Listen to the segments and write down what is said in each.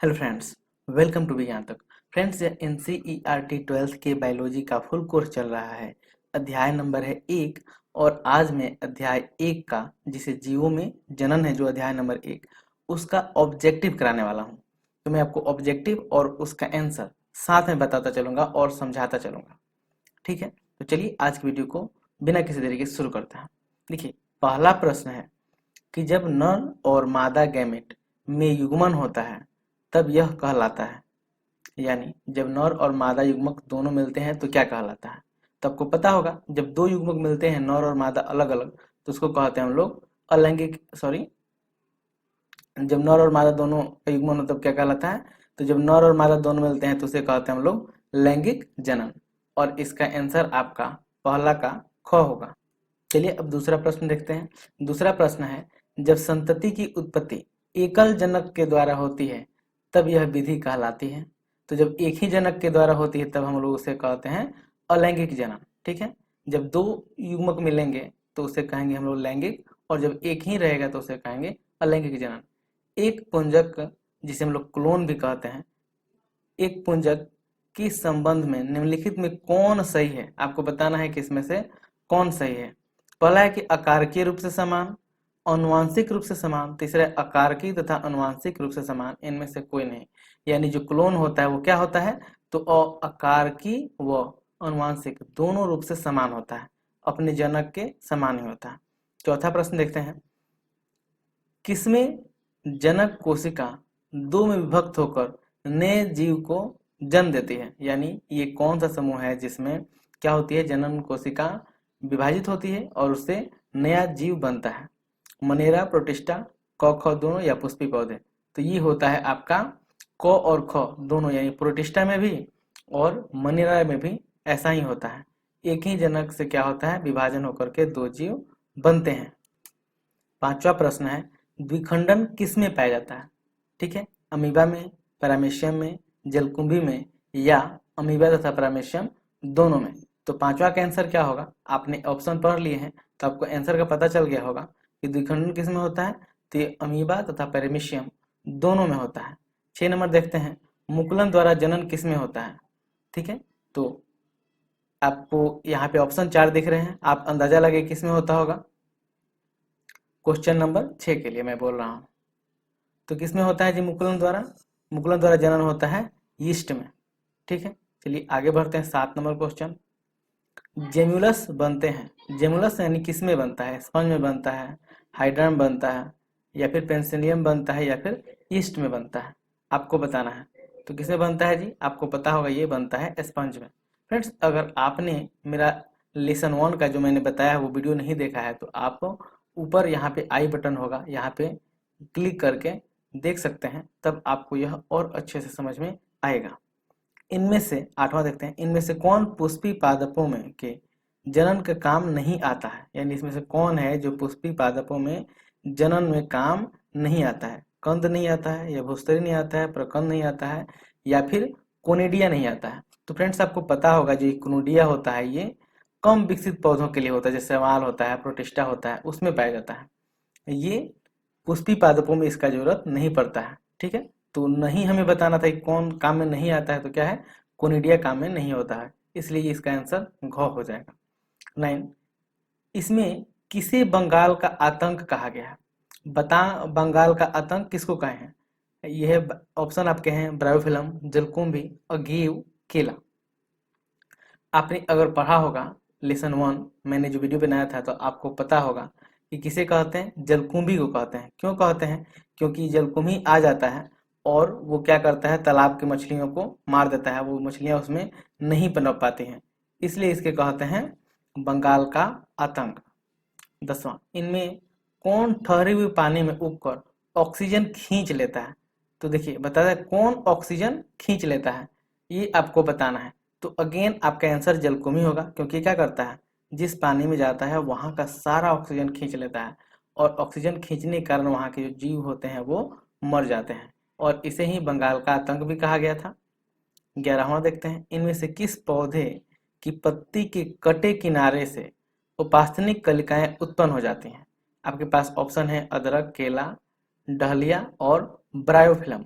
Hello friends, welcome to विज्ञान तक। Friends, ये एनसीईआरटी 12th के बायोलॉजी का फुल कोर्स चल रहा है। अध्याय नंबर है 1 और आज मैं अध्याय 1 का, जिसे जीवों में जनन है, जो अध्याय नंबर 1 उसका ऑब्जेक्टिव कराने वाला हूँ। तो मैं आपको ऑब्जेक्टिव और उसका आंसर साथ में बताता चलूंगा और समझाता चलूंगा। ठीक है, तो चलिए आज की वीडियो को बिना किसी तरीके से शुरू करते हैं। देखिए, पहला प्रश्न है कि जब नर और मादा गैमेट में युग्मन होता है तब यह कहलाता है, यानी जब नर और मादा युग्मक दोनों मिलते हैं तो क्या कहलाता है। तो आपको पता होगा, जब दो युग्मक मिलते हैं नर और मादा अलग अलग तो उसको कहते हैं हम लोग अलैंगिक, सॉरी, जब नर और मादा दोनों का युग्मन हो तब क्या कहलाता है। तो जब नर और मादा दोनों मिलते हैं तो उसे कहते हैं हम लोग लैंगिक जनन। और इसका आंसर आपका पहला का ख होगा। चलिए अब दूसरा प्रश्न देखते हैं। दूसरा प्रश्न है, जब संतति की उत्पत्ति एकल जनक के द्वारा होती है तब यह विधि कहलाती है। तो जब एक ही जनक के द्वारा होती है तब हम लोग उसे कहते हैं अलैंगिक जनन। ठीक है, जब दो युग्मक मिलेंगे तो उसे कहेंगे हम लोग लैंगिक, और जब एक ही रहेगा तो उसे कहेंगे अलैंगिक जनन। एक पुंजक, जिसे हम लोग क्लोन भी कहते हैं, एक पुंजक के संबंध में निम्नलिखित में कौन सही है। आपको बताना है कि इसमें से कौन सही है। पहला है कि आकारकीय रूप से समान, आनुवांशिक रूप से समान। तीसरा है आकारकीय तथा आनुवांशिक रूप से समान। इनमें से कोई नहीं, यानी जो क्लोन होता है वो क्या होता है, तो आकारकीय व आनुवांशिक दोनों रूप से समान होता है, अपने जनक के समान ही होता है। चौथा प्रश्न देखते हैं, किसमें जनक कोशिका दो में विभक्त होकर नए जीव को जन्म देती है। यानी ये कौन सा समूह है जिसमें क्या होती है, जनन कोशिका विभाजित होती है और उससे नया जीव बनता है। मनेरा, प्रोटिस्टा, क ख दोनों या पुष्पी पौधे। तो ये होता है आपका क और ख दोनों, यानी प्रोटिस्टा में भी और मनेरा में भी ऐसा ही होता है। एक ही जनक से क्या होता है, विभाजन होकर के दो जीव बनते हैं। पांचवा प्रश्न है, द्विखंडन किस में पाया जाता है। ठीक है, अमीबा में, पैरामीशियम में, जलकुंभी में या अमीबा तथा पैरामीशियम दोनों में। तो पांचवा का आंसर क्या होगा, आपने ऑप्शन पढ़ लिए हैं तो आपको आंसर का पता चल गया होगा कि द्विखंडन किस में होता है, तो ये अमीबा तथा पैरामीशियम दोनों में होता है। 6 नंबर देखते हैं, मुकुलन द्वारा जनन किस में होता है। ठीक है, तो आपको यहाँ पे ऑप्शन 4 दिख रहे हैं, आप अंदाजा लगे किस में होता होगा। क्वेश्चन नंबर 6 के लिए मैं बोल रहा हूँ। तो किसमें होता है जी, मुकुलन द्वारा। मुकुलन द्वारा जनन होता है यीस्ट में। ठीक है, चलिए आगे बढ़ते हैं। 7 नंबर क्वेश्चन, जेम्युलस बनते हैं, जेम्युलस यानी किस में बनता है, स्पंज में बनता है, हाइड्रा में बनता है, या फिर पेंसिलियम बनता है, या फिर यीस्ट में बनता है। आपको बताना है। तो किसमें बनता है जी, आपको पता होगा ये बनता है स्पंज में। फ्रेंड्स, अगर आपने मेरा लेसन 1 का जो मैंने बताया वो वीडियो नहीं देखा है तो आप ऊपर यहाँ पे आई बटन होगा, यहाँ पे क्लिक करके देख सकते हैं, तब आपको यह और अच्छे से समझ में आएगा। इनमें से 8वां देखते हैं, इनमें से कौन पुष्पी पादपों में के जनन का काम नहीं आता है। यानी इसमें से कौन है जो पुष्पी पादपों में जनन में काम नहीं आता है। कंद नहीं आता है, या भूस्तरी नहीं आता है, प्रकंद नहीं आता है, या फिर कोनिडिया नहीं आता है। तो फ्रेंड्स, आपको पता होगा जो कोनिडिया होता है ये कम विकसित पौधों के लिए होता है, जैसे शैवाल होता है, प्रोटिस्टा होता है, उसमें पाया जाता है। ये पुष्पी पादपों में इसका जरूरत नहीं पड़ता है। ठीक है, तो नहीं हमें बताना था कि कौन काम में नहीं आता है, तो क्या है, कोनिडिया काम में नहीं होता है, इसलिए इसका आंसर घ हो जाएगा। 9, इसमें किसे बंगाल का आतंक कहा गया है। बता, बंगाल का आतंक किसको कहे हैं। यह ऑप्शन आपके हैं, ब्रायोफिलम, जलकुंभी, अगेव, केला। आपने अगर पढ़ा होगा लेसन 1 मैंने जो वीडियो बनाया था तो आपको पता होगा कि किसे कहते हैं, जलकुंभी को कहते हैं। क्यों कहते हैं, क्योंकि जलकुंभी आ जाता है और वो क्या करता है, तालाब की मछलियों को मार देता है, वो मछलियां उसमें नहीं पनप पाती हैं, इसलिए इसके कहते हैं बंगाल का आतंक। 10वां, इनमें कौन ठहरे हुए पानी में उबकर ऑक्सीजन खींच लेता है। तो देखिए बता दें कौन ऑक्सीजन खींच लेता है, ये आपको बताना है। तो अगेन आपका आंसर जलकुंभी होगा, क्योंकि क्या करता है, जिस पानी में जाता है वहां का सारा ऑक्सीजन खींच लेता है, और ऑक्सीजन खींचने के कारण वहां के जो जीव होते हैं वो मर जाते हैं, और इसे ही बंगाल का आतंक भी कहा गया था। 11वां देखते हैं, इनमें से किस पौधे की पत्ती के कटे किनारे से उपास्थनिक कलिकाएं उत्पन्न हो जाती हैं। आपके पास ऑप्शन है अदरक, केला, डहलिया और ब्रायोफिलम।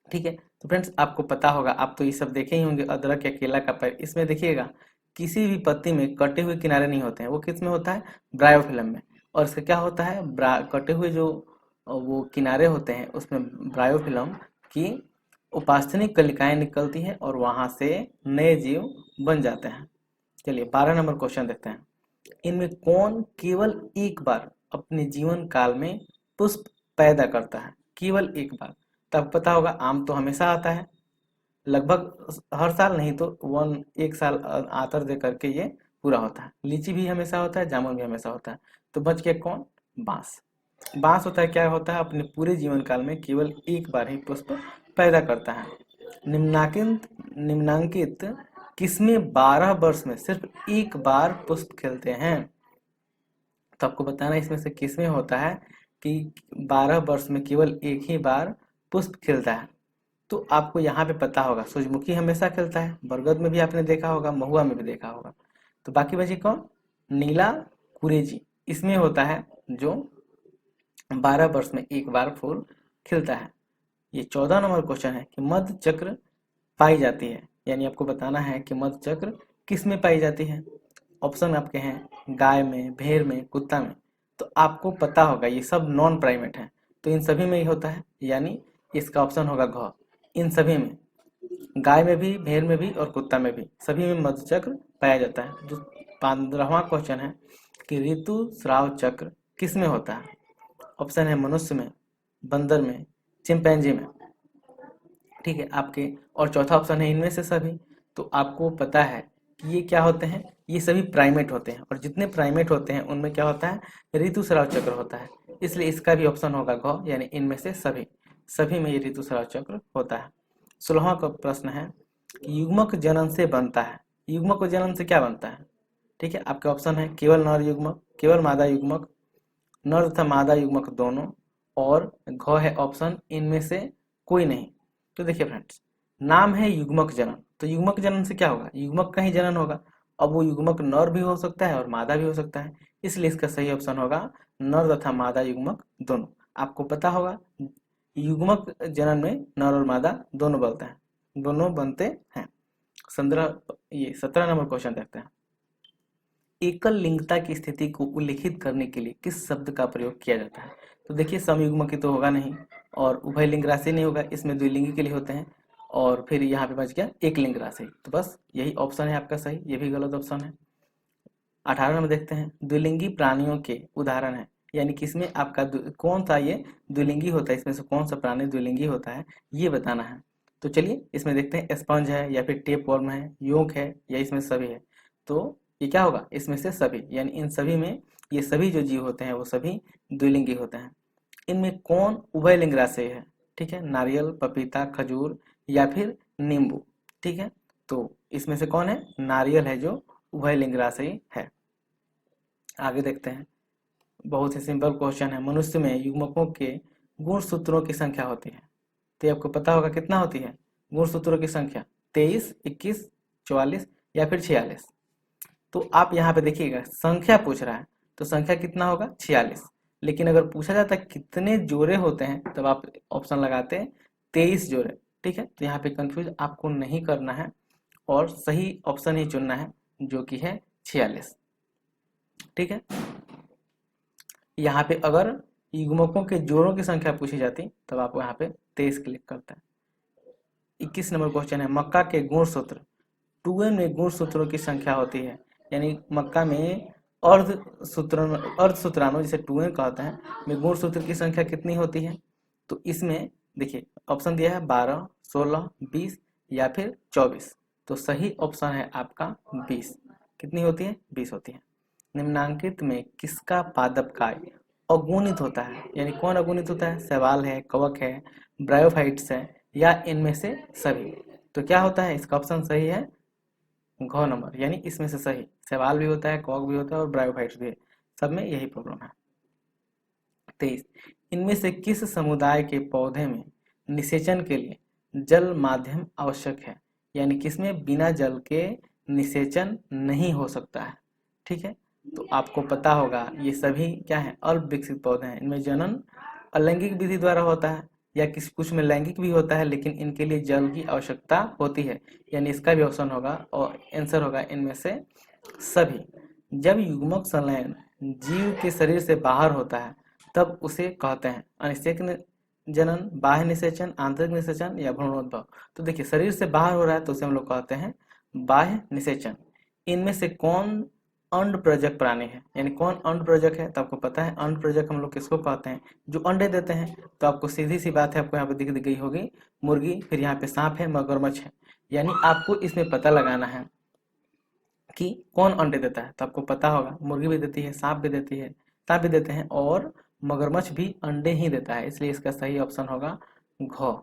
ठीक है। तो फ्रेंड्स आपको पता होगा, आप तो ये सब देखे ही होंगे, अदरक या केला का पेड़, इसमें देखिएगा किसी भी पत्ती में कटे हुए किनारे नहीं होते हैं, वो किस में होता है, ब्रायोफिल्म में। और इसका क्या होता है, कटे हुए जो वो किनारे होते हैं उसमें ब्रायोफिल्म की उपास्थनिक कलिकाएं निकलती हैं और वहां से नए जीव बन जाते हैं। चलिए 12 नंबर क्वेश्चन देखते हैं। इनमें कौन केवल एक बार अपने जीवन काल में पुष्प पैदा करता है, केवल एक बार। तब पता होगा, आम तो हमेशा आता है, लगभग हर साल नहीं तो एक साल आतर दे करके ये पूरा होता है। लीची भी हमेशा होता है, जामुन भी हमेशा होता है। तो बच गया कौन, बांस। बांस होता है, क्या होता है, अपने पूरे जीवन काल में केवल एक बार ही पुष्प पैदा करता है। निम्नांकित किसमें 12 वर्ष में सिर्फ एक बार पुष्प खिलते हैं। तो आपको बताना इसमें से किसमें होता है कि 12 वर्ष में केवल एक ही बार पुष्प खिलता है। तो आपको यहाँ पे पता होगा, सूरजमुखी हमेशा खिलता है, बरगद में भी आपने देखा होगा, महुआ में भी देखा होगा। तो बाकी बचे कौन, नीला कुरेजी, इसमें होता है जो 12 वर्ष में एक बार फूल खिलता है। ये 14 नंबर क्वेश्चन है कि मध्य चक्र पाई जाती है, यानी आपको बताना है कि मध्य चक्र किस में पाई जाती है। ऑप्शन आपके हैं गाय में, भेड़ में, कुत्ता में। तो आपको पता होगा ये सब नॉन प्राइमेट है, तो इन सभी में ही होता है, यानी इसका ऑप्शन होगा घ। इन सभी में, गाय में भी, भेड़ में भी और कुत्ता में भी, सभी में मध्य चक्र पाया जाता है। जो 15वां क्वेश्चन है कि ऋतु स्राव चक्र किस में होता है। ऑप्शन है मनुष्य में, बंदर में, चिंपैंजी में। ठीक है आपके, और चौथा ऑप्शन है इनमें से सभी। तो आपको पता है कि ये क्या होते हैं, ये सभी प्राइमेट होते हैं, और जितने प्राइमेट होते हैं उनमें क्या होता है, ऋतुस्राव चक्र होता है। इसलिए इसका भी ऑप्शन होगा घ, यानी इनमें से सभी, सभी में ये ऋतुस्राव चक्र होता है। 16वां का प्रश्न है कि युग्मक जनन से बनता है, युग्मक जनन से क्या बनता है। ठीक है, आपके ऑप्शन है केवल नर युग्मक, केवल मादा युग्मक, नर तथा मादा युग्मक दोनों, और घ है ऑप्शन इनमें से कोई नहीं। तो देखिए फ्रेंड्स, नाम है युग्मक जनन, तो युग्मक जनन से क्या होगा, युग्मक का ही जनन होगा। अब वो युग्मक नर भी हो सकता है और मादा भी हो सकता है, इसलिए इसका सही ऑप्शन होगा नर तथा मादा युग्मक दोनों। आपको पता होगा युग्मक जनन में नर और मादा दोनों बनते हैं, दोनों बनते हैं। 17 नंबर क्वेश्चन देखते हैं। एकल लिंगता की स्थिति को उल्लेखित करने के लिए किस शब्द का प्रयोग किया जाता है। तो देखिए समयुग्मक तो होगा नहीं, और उभय लिंग राशि नहीं होगा, इसमें द्विलिंगी के लिए होते हैं। और फिर यहाँ पे बच गया एक लिंग राशि, तो बस यही ऑप्शन है आपका सही, ये भी गलत ऑप्शन है। 18 नंबर देखते हैं, द्विलिंगी प्राणियों के उदाहरण है, यानी किसमें आपका कौन सा ये द्विलिंगी होता है, इसमें से कौन सा प्राणी द्विलिंगी होता है, ये बताना है। तो चलिए इसमें देखते हैं, स्पंज है या फिर टेप वर्म है, योक है, या इसमें सभी है। तो ये क्या होगा, इसमें से सभी, यानी इन सभी में ये सभी जो जीव होते हैं वो सभी द्विलिंगी होते हैं। इनमें कौन उभय लिंग राशि है। ठीक है, नारियल, पपीता, खजूर या फिर नींबू। ठीक है, तो इसमें से कौन है, नारियल है जो उभय लिंग राशि है। आगे देखते हैं, बहुत ही सिंपल क्वेश्चन है, मनुष्य में युग्मकों के गुणसूत्रों की संख्या होती है। तो आपको पता होगा कितना होती है गुणसूत्रों की संख्या, 23, 21, 44 या फिर 46। तो आप यहाँ पे देखिएगा संख्या पूछ रहा है, तो संख्या कितना होगा, 46। लेकिन अगर पूछा जाता है कितने जोड़े होते हैं, तब आप ऑप्शन लगाते हैं 23 जोड़े। ठीक है, तो यहाँ पे कंफ्यूज आपको नहीं करना है और सही ऑप्शन ही चुनना है, जो कि है 46। ठीक है, यहाँ पे अगर युग्मकों के जोड़ों की संख्या पूछी जाती तब आपको यहाँ पे 23 क्लिक करता है। 21 नंबर क्वेश्चन है, मक्का के गुणसूत्र, 2n में गुणसूत्रों की संख्या होती है, यानी मक्का में अर्धसूत्राणु जिसे 2n कहते हैं में गुणसूत्र की संख्या कितनी होती है। तो इसमें देखिए ऑप्शन दिया है 12, 16, 20 या फिर 24। तो सही ऑप्शन है आपका 20। कितनी होती है, 20 होती है। निम्नांकित में किसका पादप काय अगुणित होता है, यानी कौन अगुणित होता है, शैवाल है, कवक है, ब्रायोफाइट्स है, या इनमें से सभी। तो क्या होता है, इसका ऑप्शन सही है घ नंबर, यानी इसमें से सही, शैवाल भी होता है, कवक भी होता है और ब्रायोफाइट्स भी है, सब में यही प्रॉब्लम है। 23, इनमें से किस समुदाय के पौधे में निषेचन के लिए जल माध्यम आवश्यक है, यानी किसमें बिना जल के निषेचन नहीं हो सकता है। ठीक है, तो आपको पता होगा ये सभी क्या है, अल्प विकसित पौधे हैं, इनमें जनन अलैंगिक विधि द्वारा होता है, या किसी कुछ में लैंगिक भी होता है, लेकिन इनके लिए जल की आवश्यकता होती है, यानी इसका भी ऑप्शन होगा और आंसर होगा इनमें से सभी। जब युग्मक संलयन जीव के शरीर से बाहर होता है तब उसे कहते हैं अनिषेक जनन, बाह्य निषेचन, आंतरिक निषेचन या भ्रूणोद्भव। तो देखिए शरीर से बाहर हो रहा है तो उसे हम लोग कहते हैं बाह्य निषेचन। इनमें से कौन अंड प्रजक प्राणी है, यानी कौन अंड प्रजक है, तो आपको पता है अंड प्रजक हम लोग किसको कहते हैं, जो अंडे देते हैं। तो आपको सीधी सी बात है, आपको यहाँ पे दिख गई होगी मुर्गी, फिर यहाँ पे सांप है, मगरमच्छ है, यानी आपको इसमें पता लगाना है कि कौन अंडे देता है। तो आपको पता होगा मुर्गी भी देती है, सांप भी देती है, सांप भी देते हैं और मगरमच्छ भी अंडे ही देता है, इसलिए इसका सही ऑप्शन होगा घ।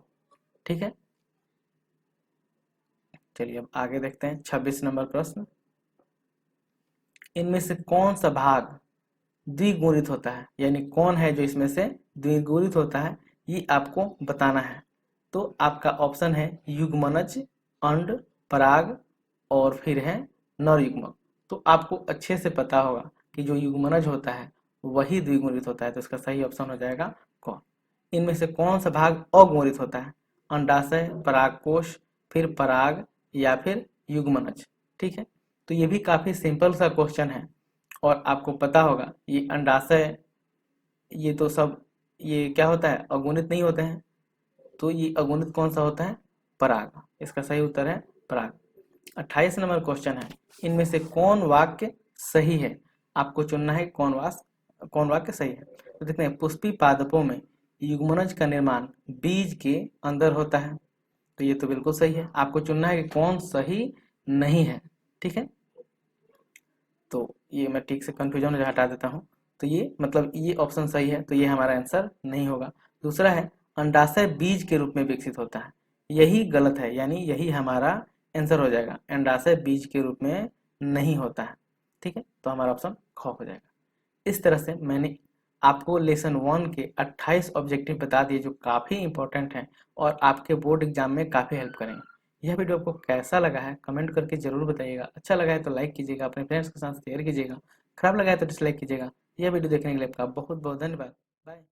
ठीक है, चलिए अब आगे देखते हैं 26 नंबर प्रश्न। इनमें से कौन सा भाग द्विगुणित होता है, यानी कौन है जो इसमें से द्विगुणित होता है, ये आपको बताना है। तो आपका ऑप्शन है युग्मनज, अंड, पराग और फिर है नर युग्मक। तो आपको अच्छे से पता होगा कि जो युग्मनज होता है वही द्विगुणित होता है, तो इसका सही ऑप्शन हो जाएगा क। इनमें से कौन सा भाग अगुणित होता है, अंडाशय, परागकोश, फिर पराग या फिर युग्मनज। ठीक है, तो ये भी काफी सिंपल सा क्वेश्चन है और आपको पता होगा ये अंडाशय, ये तो सब ये क्या होता है, अगुणित नहीं होते हैं। तो ये अगुणित कौन सा होता है, पराग। इसका सही उत्तर है पराग। 28 नंबर क्वेश्चन है, इनमें से कौन वाक्य सही है, आपको चुनना है कौन वाक्य सही है। तो देखते हैं पुष्पी पादपों में युग्मनज का निर्माण बीज के अंदर होता है, तो ये तो बिल्कुल सही है। आपको चुनना है कि कौन सही नहीं है। ठीक है, तो ये मैं ठीक से कंफ्यूजन हटा देता हूँ। तो ये मतलब ये ऑप्शन सही है, तो ये हमारा आंसर नहीं होगा। दूसरा है अंडाशय बीज के रूप में विकसित होता है, यही गलत है, यानी यही हमारा आंसर हो जाएगा, अंडाशय बीज के रूप में नहीं होता है। ठीक है, तो हमारा ऑप्शन ख हो जाएगा। इस तरह से मैंने आपको लेसन 1 के 28 ऑब्जेक्टिव बता दिए जो काफ़ी इंपॉर्टेंट हैं और आपके बोर्ड एग्जाम में काफ़ी हेल्प करेंगे। यह वीडियो आपको कैसा लगा है कमेंट करके जरूर बताइएगा। अच्छा लगा है तो लाइक कीजिएगा, अपने फ्रेंड्स के साथ शेयर कीजिएगा, खराब लगा है तो डिसलाइक कीजिएगा। यह वीडियो देखने के लिए आपका बहुत बहुत धन्यवाद। बाय।